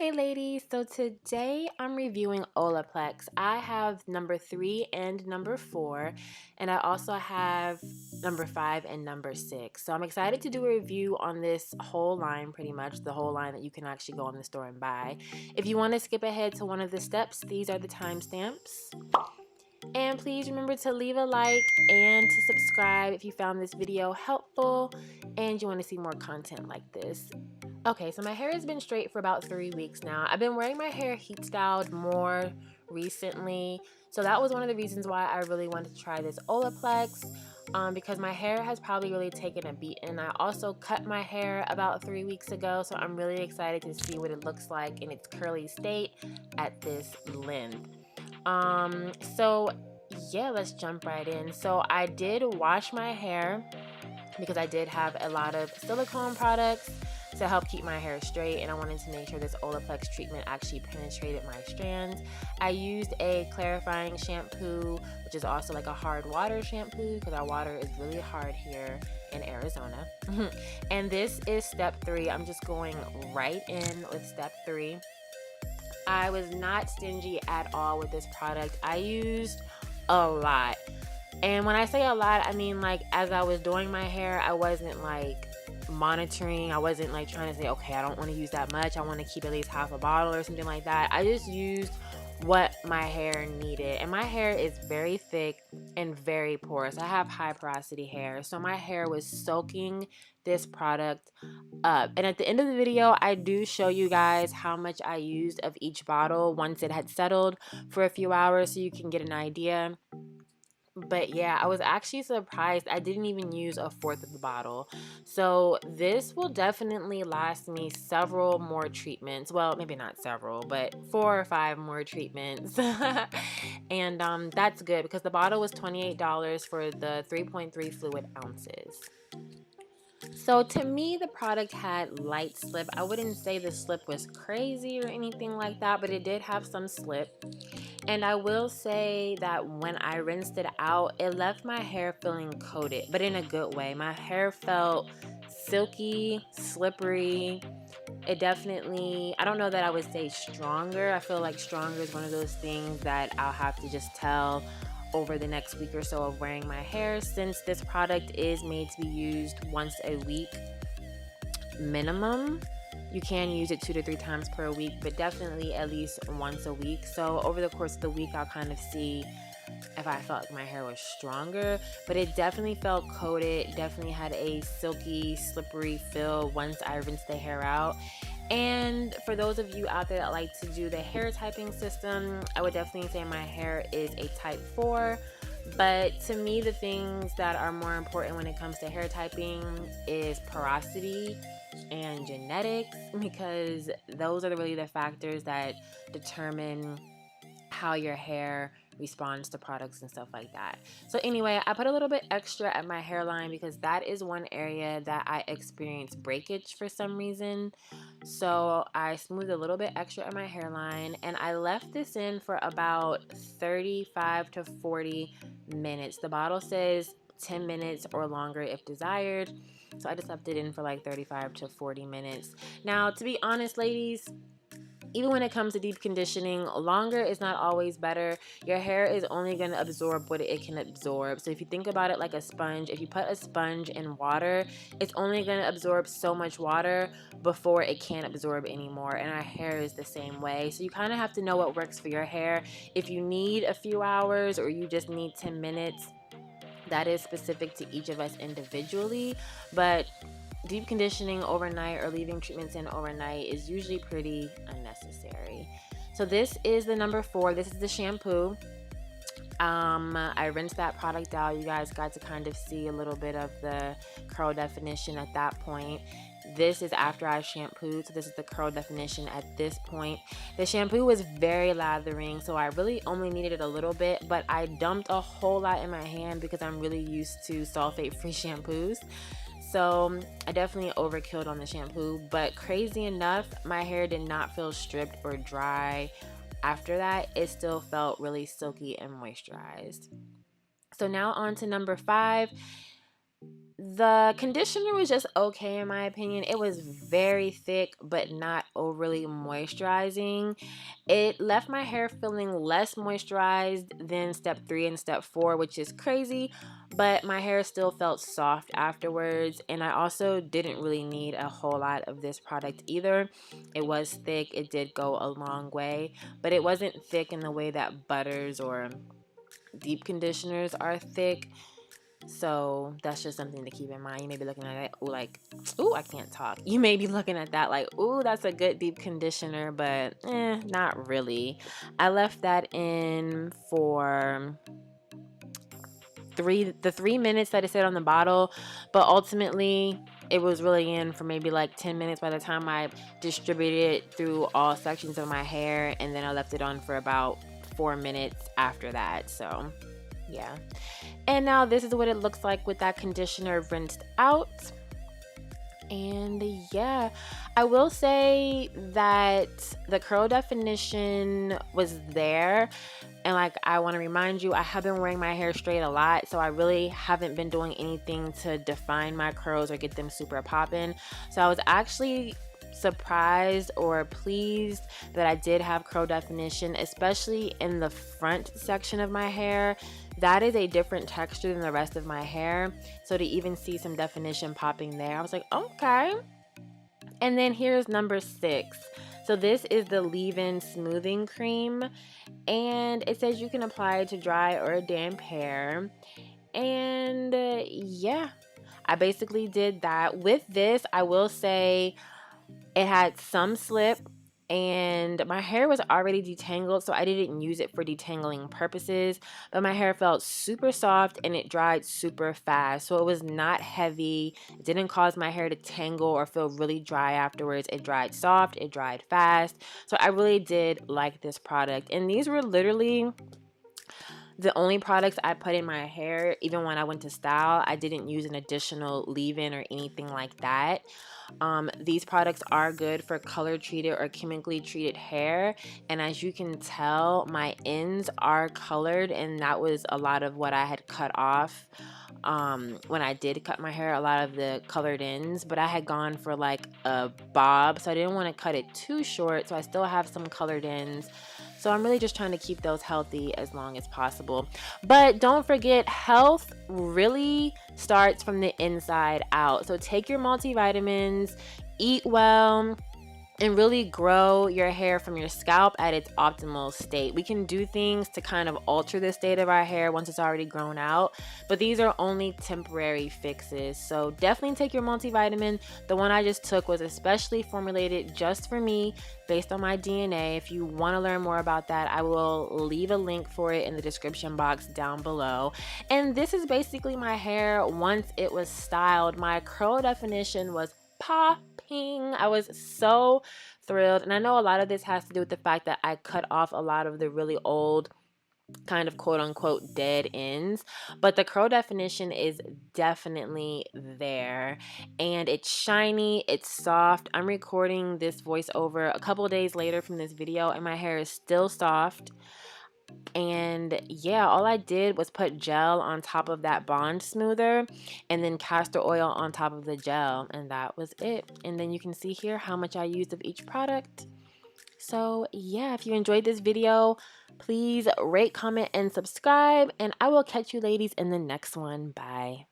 Hey ladies, so today I'm reviewing Olaplex. I have number 3 and number 4, and I also have number 5 and number 6. So I'm excited to do a review on this whole line, pretty much the whole line that you can actually go in the store and buy. If you want to skip ahead to one of the steps, these are the timestamps. And please remember to leave a like and to subscribe if you found this video helpful and you want to see more content like this. Okay, so my hair has been straight for about 3 weeks now. I've been wearing my hair heat styled more recently. So that was one of the reasons why I really wanted to try this Olaplex, because my hair has probably really taken a beating. I also cut my hair about 3 weeks ago, so I'm really excited to see what it looks like in its curly state at this length. So yeah, let's jump right in. So I did wash my hair because I did have a lot of silicone products to help keep my hair straight, and I wanted to make sure this Olaplex treatment actually penetrated my strands. I used a clarifying shampoo, which is also like a hard water shampoo because our water is really hard here in Arizona. And this is step 3. I'm just going right in with step 3. I was not stingy at all with this product. I used a lot. And when I say a lot, I mean like as I was doing my hair, I wasn't like monitoring. I wasn't like trying to say, okay, I don't want to use that much. I want to keep at least half a bottle or something like that. I just used what my hair needed. And my hair is very thick and very porous. I have high porosity hair. So my hair was soaking this product up. And at the end of the video, I do show you guys how much I used of each bottle once it had settled for a few hours so you can get an idea. But yeah, I was actually surprised. I didn't even use a fourth of the bottle. So this will definitely last me several more treatments. Well, maybe not several, but 4 or 5 more treatments. And that's good because the bottle was $28 for the 3.3 fluid ounces. So to me, the product had light slip. I wouldn't say the slip was crazy or anything like that, but it did have some slip. And I will say that when I rinsed it out, it left my hair feeling coated, but in a good way. My hair felt silky, slippery. It definitely, I don't know that I would say stronger. I feel like stronger is one of those things that I'll have to just tell over the next week or so of wearing my hair, since this product is made to be used once a week minimum. You can use it 2 to 3 times per week, but definitely at least once a week. So over the course of the week, I'll kind of see if I felt like my hair was stronger, but it definitely felt coated, definitely had a silky, slippery feel once I rinsed the hair out. And for those of you out there that like to do the hair typing system, I would definitely say my hair is a type 4. But to me, the things that are more important when it comes to hair typing is porosity and genetics, because those are really the factors that determine how your hair responds to products and stuff like that. So anyway, I put a little bit extra at my hairline because that is one area that I experience breakage for some reason. So I smoothed a little bit extra at my hairline, and I left this in for about 35 to 40 minutes. The bottle says 10 minutes or longer if desired. So I just left it in for like 35 to 40 minutes. Now, to be honest, ladies, even when it comes to deep conditioning, longer is not always better. Your hair is only going to absorb what it can absorb. So if you think about it like a sponge, if you put a sponge in water, it's only going to absorb so much water before it can't absorb anymore. And our hair is the same way. So you kind of have to know what works for your hair. If you need a few hours or you just need 10 minutes, that is specific to each of us individually. But deep conditioning overnight or leaving treatments in overnight is usually pretty unnecessary. So this is the number 4. This is the shampoo. I rinsed that product out. You guys got to kind of see a little bit of the curl definition at that point. This is after I shampooed, so this is the curl definition at this point. The shampoo was very lathering, so I really only needed it a little bit, but I dumped a whole lot in my hand because I'm really used to sulfate-free shampoos. So I definitely overkilled on the shampoo, but crazy enough, my hair did not feel stripped or dry. After that, it still felt really silky and moisturized. So now on to number 5. The conditioner was just okay in my opinion. It was very thick but not overly moisturizing. It left my hair feeling less moisturized than step 3 and step 4, which is crazy, but my hair still felt soft afterwards, and I also didn't really need a whole lot of this product either. It was thick, it did go a long way, but it wasn't thick in the way that butters or deep conditioners are thick. So that's just something to keep in mind. You may be looking at it like, ooh, I can't talk. You may be looking at that like, ooh, that's a good deep conditioner, but not really. I left that in for the 3 minutes that it said on the bottle, but ultimately it was really in for maybe like 10 minutes by the time I distributed it through all sections of my hair, and then I left it on for about 4 minutes after that. So yeah. And now this is what it looks like with that conditioner rinsed out. And yeah, I will say that the curl definition was there. And like, I want to remind you, I have been wearing my hair straight a lot, so I really haven't been doing anything to define my curls or get them super poppin'. So I was actually surprised or pleased that I did have curl definition, especially in the front section of my hair. That is a different texture than the rest of my hair, so to even see some definition popping there, I was like, okay. And then here's number 6. So this is the leave-in smoothing cream, and it says you can apply it to dry or damp hair. And yeah, I basically did that. With this, I will say it had some slip, and my hair was already detangled, so I didn't use it for detangling purposes, but my hair felt super soft and it dried super fast. So it was not heavy. It didn't cause my hair to tangle or feel really dry afterwards. It dried soft, it dried fast. So I really did like this product, and these were literally the only products I put in my hair. Even when I went to style, I didn't use an additional leave-in or anything like that. These products are good for color treated or chemically treated hair, and as you can tell, my ends are colored, and that was a lot of what I had cut off when I did cut my hair, a lot of the colored ends, but I had gone for like a bob, so I didn't want to cut it too short, so I still have some colored ends. So I'm really just trying to keep those healthy as long as possible. But don't forget, health really starts from the inside out. So take your multivitamins, eat well, and really grow your hair from your scalp at its optimal state. We can do things to kind of alter the state of our hair once it's already grown out, but these are only temporary fixes. So definitely take your multivitamin. The one I just took was especially formulated just for me based on my DNA. If you want to learn more about that, I will leave a link for it in the description box down below. And this is basically my hair once it was styled. My curl definition was popping. I was so thrilled, and I know a lot of this has to do with the fact that I cut off a lot of the really old kind of quote unquote dead ends, but the curl definition is definitely there, and it's shiny, it's soft. I'm recording this voiceover a couple of days later from this video, and my hair is still soft. And yeah, all I did was put gel on top of that bond smoother and then castor oil on top of the gel, and that was it. And then you can see here how much I used of each product. So yeah, if you enjoyed this video, please rate, comment, and subscribe, and I will catch you ladies in the next one. Bye.